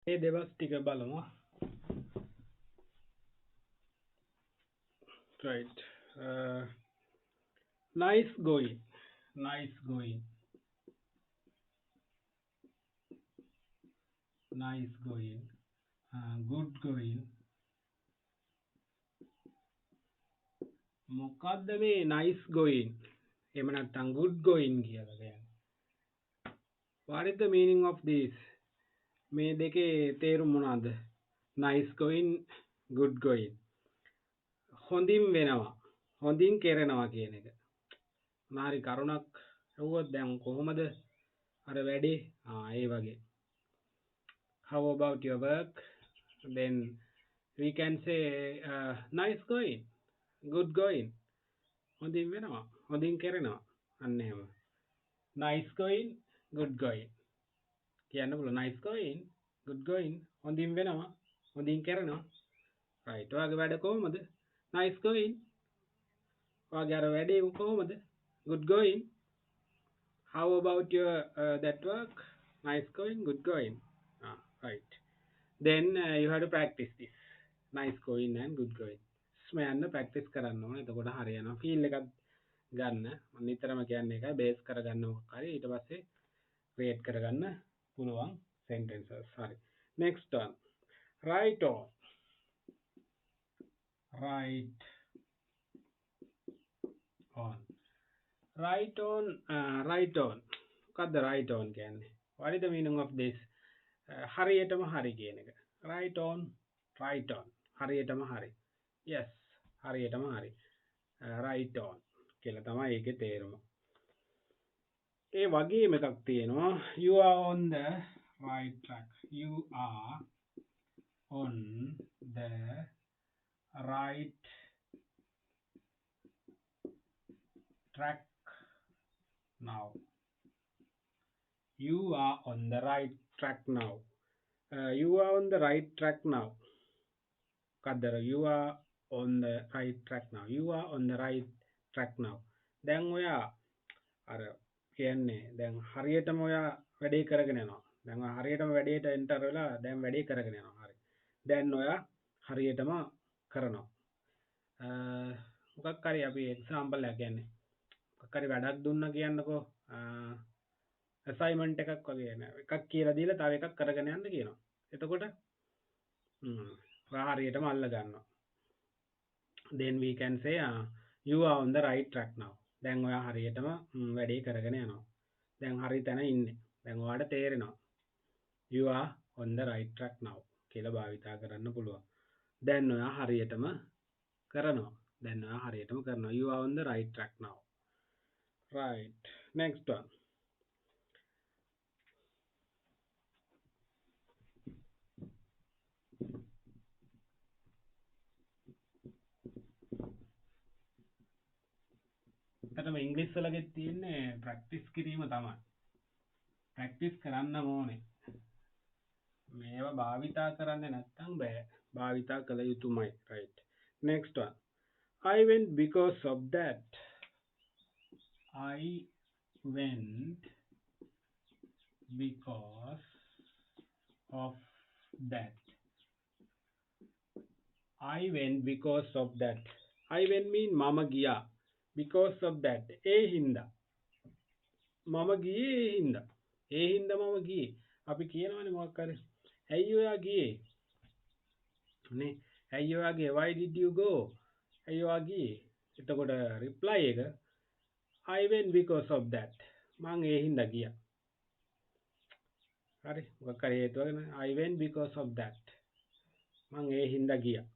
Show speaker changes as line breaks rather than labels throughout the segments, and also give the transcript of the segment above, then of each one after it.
ඒ දෙවස් ටික බලමු. Right. Uh, nice going. Nice going. Nice going. Good going. මොකද්ද මේ nice going? එහෙම නැත්නම් good going කියලා කියන්නේ. What is the meaning of this? මේ දෙකේ තේරුම මොනවද? Nice going, good going. හොඳින් වෙනවා. හොඳින් කෙරෙනවා කියන එක. මොනාරි කරුණක් ඇහුවොත් දැන් කොහොමද අර වැඩේ? ඒ වගේ. How about your work? Then we can say nice going, good going. හොඳින් වෙනවා. හොඳින් කෙරෙනවා. අන්න එහෙම. Nice going, good going. කියන්න පුළුවන් nice going, good going. හොඳින් වෙනවා. හොඳින් කරනවා. right. ඔයාගේ වැඩ කොහොමද? nice going. ඔයාගේ අර වැඩේ කොහොමද? good going. How about your that work? Nice going, good going. Right. Then you have to practice this. Nice going and good going. ස්මයන්න ප්‍රැක්ටිස් කරන්න ඕනේ. එතකොට හරියනවා. ෆීල් එකක් ගන්න. මම නිතරම කියන්නේ ඒකයි බේස් කරගන්න මොකක් හරි ඊට පස්සේ ක්‍රියේට් කරගන්න පුළුවන් sentences. හරි. Next one. Right on. Right on. Right on. Right on. මොකද්ද right on කියන්නේ? What is the meaning of this? හරියටම හරි කියන එක. Right on. Right on. හරියටම හරි. Yes. හරියටම හරි. Right on කියලා තමයි ඒකේ තේරුම. ඒ වගේම එකක් තියෙනවා. You are on the right track. You are on the right track now. You are on the right track now. You are on the right track now. කද්දර you are on the right track now. You are on the right track now. දැන් ඔයා අර කියන්නේ දැන් හරියටම ඔයා වැඩේ කරගෙන යනවා. දැන් ඔයා හරියටම වැඩේට එන්ටර් වෙලා දැන් වැඩේ කරගෙන යනවා. හරි. දැන් ඔයා හරියටම කරනවා. මොකක් හරි අපි එක්සැම්පල් එකක් කියන්නේ. මොකක් හරි වැඩක් දුන්නා කියන්නකෝ. assignment එකක් වගේ නේ. එකක් කියලා දීලා තව එකක් කරගෙන යන්න කියනවා. එතකොට ඔයා හරියටම අල්ල ගන්නවා. then we can say you are on the right track now. දැන් ඔයා හරියටම වැඩේ කරගෙන යනවා. දැන් හරි තැන ඉන්නේ. දැන් ඔයාට තේරෙනවා. you are on the right track now කියලා භාවිතා කරන්න පුළුවන්. දැන් ඔයා හරියටම කරනවා. දැන් ඔයා හරියටම කරනවා. you are on the right track now. right. next one. ඇත්තටම ඉංග්‍රීසි වලගේ තියෙන්නේ ප්‍රැක්ටිස් කිරීම තමයි. ප්‍රැක්ටිස් කරන්න ඕනේ. මේවා භාවිතා කරන්නේ නැත්නම් බෑ. භාවිතා කළ යුතුමයි. right. next one. I went because of that. I went because of that. I went because of that. I went mean mama ගියා. because of that. ඒ හින්දා. මම ගියේ ඒ හින්දා. ඒ හින්දා මම ගියේ. අපි කියනවනේ මොකක් හරි. ඇයි ඔයා ගියේ? නේ ඇයි ඔයා ගියේ? why did you go? ඇයි ඔයා ගියේ? එතකොට reply එක I went because of that. මං ඒ හින්දා ගියා. හරි මොකක් හරි හේතුවගෙන I went because of that. මං ඒ හින්දා ගියා.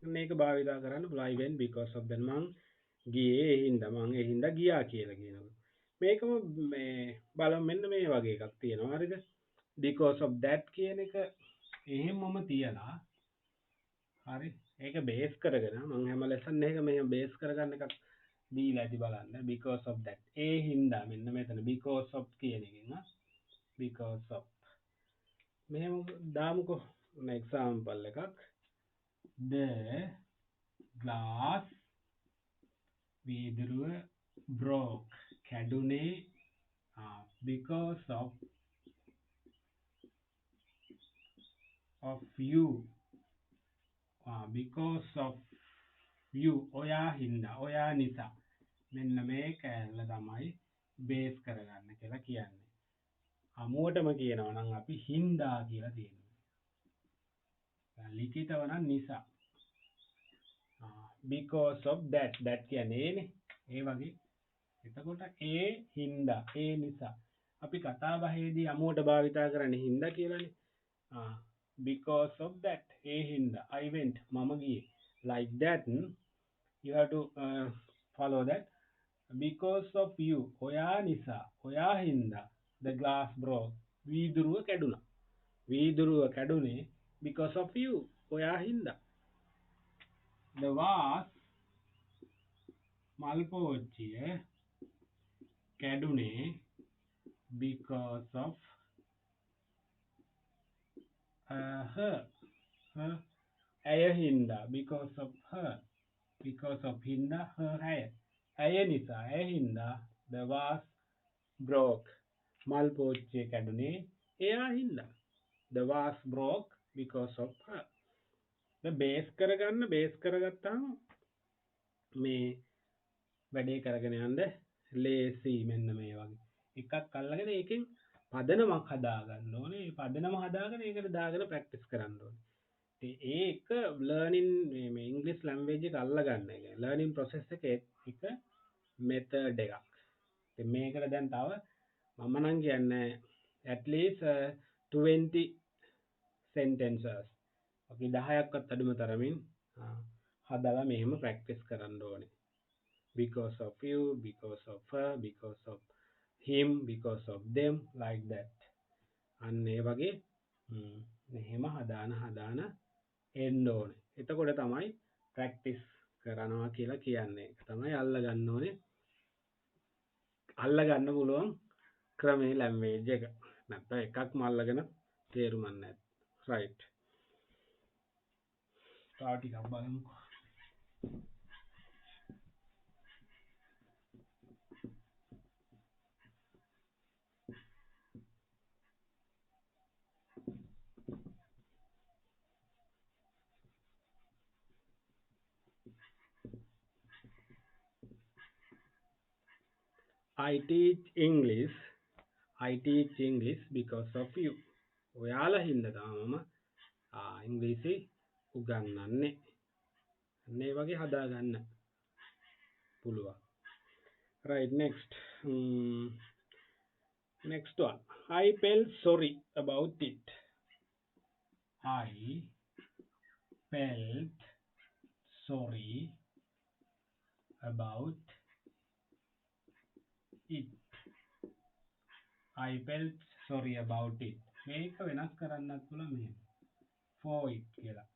මේක භාවිතා කරන්න පුළුවන්. I went because of that. මං ගියේ ඒ හින්දා. මං ඒ හින්දා ගියා කියලා කියනවා. මේකම මේ බලමු මෙන්න මේ වගේ එකක් තියෙනවා. හරිද? because of that කියන එක එහෙමම තියලා හරි ඒක බේස් කරගෙන මම හැම ලෙසන් එකම මෙහෙම බේස් කරගන්න එකක් දීලා ඇති බලන්න because of that ඒ හින්දා මෙන්න මෙතන because of කියන එකෙන් because of මෙහෙම දාමුකෝ example එකක් the glass වීදුරුව broke කැඩුනේ because of of you. Because of you. ඔයා හින්දා. ඔයා නිසා. මෙන්න මේ කෑල්ල තමයි බේස් කරගන්න කියලා කියන්නේ. හමුවටම කියනවා නම් අපි හින්දා කියලා තියෙනවා. ලිඛිතව නම් නිසා. Because of that කියන්නේ ඒනේ. ඒ වගේ. එතකොට ඒ හින්දා ඒ නිසා අපි කතා බහේදී අමුවට භාවිතා කරන්නේ හින්දා කියලානේ. Because of that ඒ හින්දා I went මම ගියේ. Like that you have to follow that. Because of you ඔයා නිසා ඔයා හින්දා the glass broke වීදුරුව කැඩුනා. වීදුරුව කැඩුනේ because of you ඔයා හින්දා. The vase මල් පෝච්චිය කැඩුනේ because of her. ඇය හින්දා because of her. Because of හින්දා her ඇය නිසා ඇය හින්දා the vase broke මල් පෝච්චිය කැඩුනේ එයා හින්දා. The vase broke because of her. the base කරගත්තාම මේ වැඩේ කරගෙන යන්න ලේසි. මෙන්න මේ වගේ එකක් අල්ලගෙන ඒකෙන් පදනමක් හදාගන්න ඕනේ. ඒ පදනම හදාගෙන ඒකට දාගෙන ප්‍රැක්ටිස් කරන්න ඕනේ. ඒක ලර්නින් මේ ඉංග්‍රීසි ලැන්ග්වේජ් එක අල්ලගන්න එක ලර්නින් ප්‍රොසෙස් එකේ එක මෙතඩ් එකක්. ඉතින් මේකට දැන් තව මම නම් කියන්නේ at least 20 sentences. අපි 10ක්වත් අඩුම තරමින් හදලා මෙහෙම ප්‍රැක්ටිස් කරන්න ඕනේ. Because of you, because of her, because of him, because of them, like that. අන්න ඒ වගේ මෙහෙම හදාන එන්න ඕනේ. එතකොට තමයි ප්‍රැක්ටිස් කරනවා කියලා කියන්නේ. ඒක තමයි අල්ලගන්න ඕනේ. අල්ලගන්න පුළුවන් ක්‍රමේ ලැන්ග්වේජ් එක. නැත්නම් එකක්ම අල්ලගෙන තේරුමක් නැහැ. right. තව ටිකක් බලමුකෝ. I teach English because of you. ඔයාලා හින්දා තමයි මම ඉංග්‍රීසි උගන්වන්නේ. අන්න ඒ වගේ හදාගන්න පුළුවන්. right. Next one. I felt sorry about it. I felt sorry about it. I felt sorry about it. මේක වෙනස් කරන්නත් පුළුවන් මෙහෙම. For it කියලා.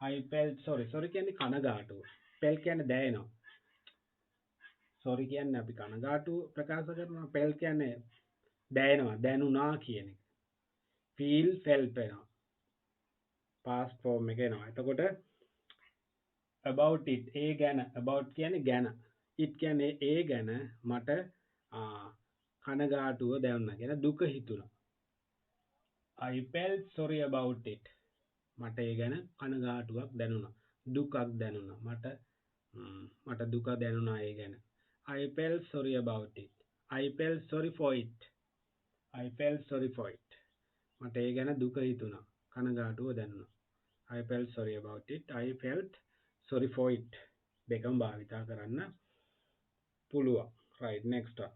I felt sorry කියන්නේ කනගාටුව. felt කියන්නේ දැනෙනවා. sorry කියන්නේ අපි කනගාටුව ප්‍රකාශ කරනවා. felt කියන්නේ දැනෙනවා, දැනුණා කියන එක. feel felt වෙනවා. past form එක එනවා. එතකොට about it ඒ ගැන about කියන්නේ ගැන. it කියන්නේ ඒ ගැන මට කනගාටුව දැනුණා කියන දුක හිතුණා. I felt sorry about it. මට ඒ ගැන කනගාටුවක් දැනුණා. දුකක් දැනුණා. මට දුක දැනුණා ඒ ගැන. I felt sorry about it. I felt sorry for it. I felt sorry for it. මට ඒ ගැන දුක හිතුණා. කනගාටුව දැනුණා. I felt sorry about it. I felt sorry for it. දෙකම භාවිතා කරන්න පුළුවන්. right. next one.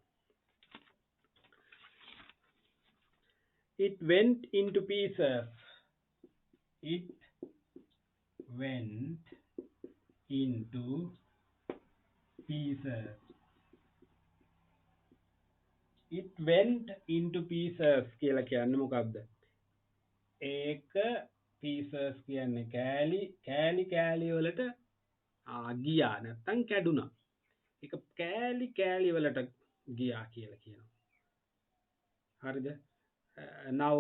It went into pieces. It went into pieces. It went into pieces කියලා කියන්නේ මොකක්ද? ඒක pieces කියන්නේ කෑලි වලට ගියා නැත්තම් කැඩුනා. ඒක කෑලි වලට ගියා කියලා කියනවා. හරිද? Now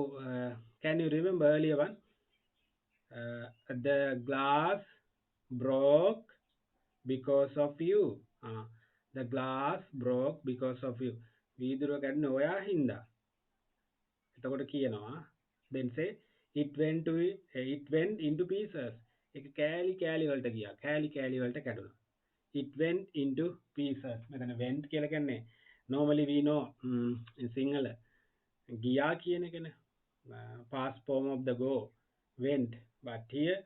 can you remember earlier one? The glass broke because of you. The glass broke because of you. වීදුරුව කැඩුනේ ඔයා හින්දා. එතකොට කියනවා then say it went into pieces. එක කෑලි කෑලි වලට ගියා. කෑලි කෑලි වලට කැඩුනා. It went into pieces. මෙතන went කියලා කියන්නේ normally we know in sinhala ගියා කියන එකනේ. Past form of the go went, but here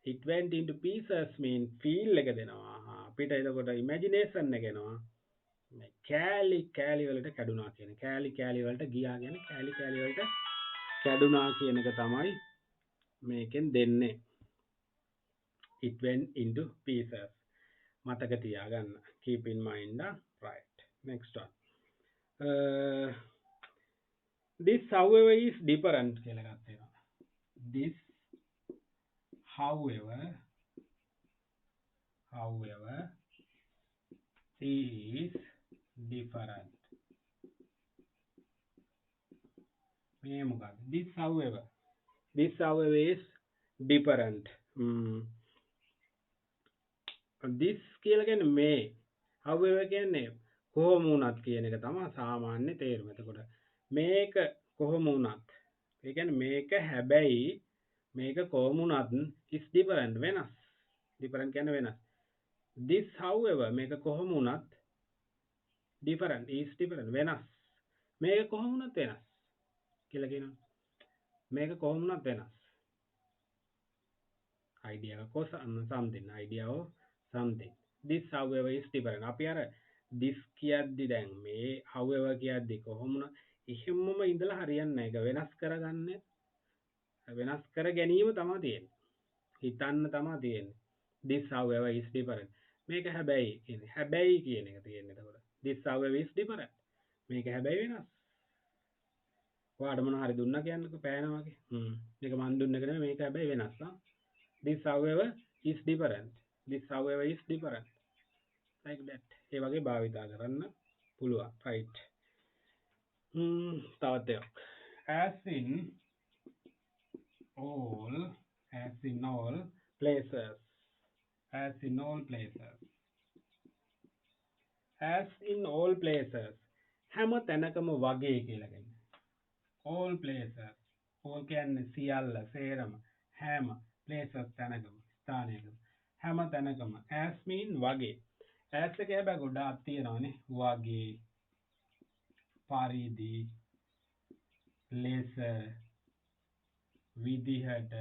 it went into pieces mean feel එක දෙනවා. අපිට එතකොට imagination එක එනවා. මේ කෑලි කෑලි වලට කැඩුනා කියන කෑලි කෑලි වලට ගියා කියන්නේ කෑලි කෑලි වලට කැඩුනා කියන එක තමයි මේකෙන් දෙන්නේ. It went into pieces. මතක තියාගන්න. Keep in mind. Right. Next one. This however is different කියලා එකක් තියෙනවා. This however is different. මේ මොකක්ද? This however is different. This කියලා කියන්නේ මේ. however කියන්නේ කොහොම වුණත් කියන එක තමයි සාමාන්‍ය තේරුම. එතකොට මේක කොහොම වුණත් ඒ කියන්නේ මේක හැබැයි මේක කොහොම වුණත් is different වෙනස්. different කියන්නේ වෙනස්. This however මේක කොහොම වුණත් different is different වෙනස්. මේක කොහොම වුණත් වෙනස් කියලා කියනවා. මේක කොහොම වුණත් වෙනස්. idea of something. idea of something. This however is different. අපි අර this කියද්දි දැන් මේ however කියද්දි කොහොම වුණත් එහෙමම ඉඳලා හරියන්නේ නැහැ. ඒක වෙනස් කරගන්න වෙනස් කර ගැනීම තමයි තියෙන්නේ. හිතන්න තමයි තියෙන්නේ. This however is different. මේක හැබැයි කියන්නේ හැබැයි කියන එක තියෙන්නේ එතකොට. This however is different. මේක හැබැයි වෙනස්. ඔයාලට මොන හරි දුන්නා කියන්නකෝ පෑනවා වගේ. මේක මන් දුන්න එක නෙමෙයි මේක හැබැයි වෙනස්. This however is different. This however is different. Like that. ඒ වගේ භාවිතා කරන්න පුළුවන්. Right. තවත් එකක්. As in all places. As in all places. As in all places. හැම තැනකම වගේ කියලා කියන්නේ. All places. all කියන්නේ සියල්ල සේරම හැම places තැනකම ස්ථානයකම හැම තැනකම as mean වගේ. as එක හැබැයි ගොඩාක් තියෙනවානේ. වගේ පරිදි ලෙස විදිහට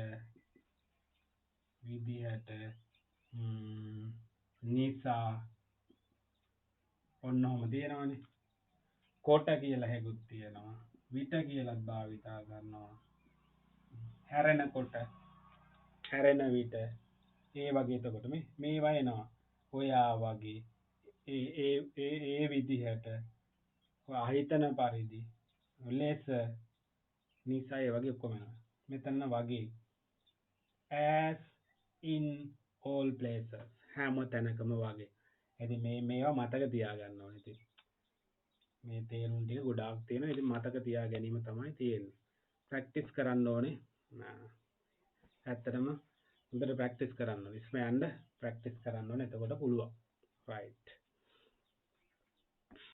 නිසා ඔන්නෝම තියෙනවානේ. කොට කියලා හැකුත් තියෙනවා. විට කියලාත් භාවිතා කරනවා. හැරෙනකොට හැරෙන විට ඒ වගේ එතකොට මේවා එනවා. ඔයා වගේ ඒ විදිහට හිතන පරිදි ලෙස නිසා ඒ වගේ ඔක්කොම එනවා. මෙතන වගේ as in all places හැම තැනකම වගේ. ඉතින් මේවා මතක තියාගන්න ඕනේ. ඉතින් මේ තේරුම් ටික ගොඩාක් තියෙනවා. ඉතින් මතක තියා ගැනීම තමයි තියෙන්නේ. ප්‍රැක්ටිස් කරන්න ඕනේ. ඇත්තටම හොඳට ප්‍රැක්ටිස් කරන්න ඕනේ. ඉස්මයන්ද ප්‍රැක්ටිස් කරන්න ඕනේ. එතකොට පුළුවන්. right.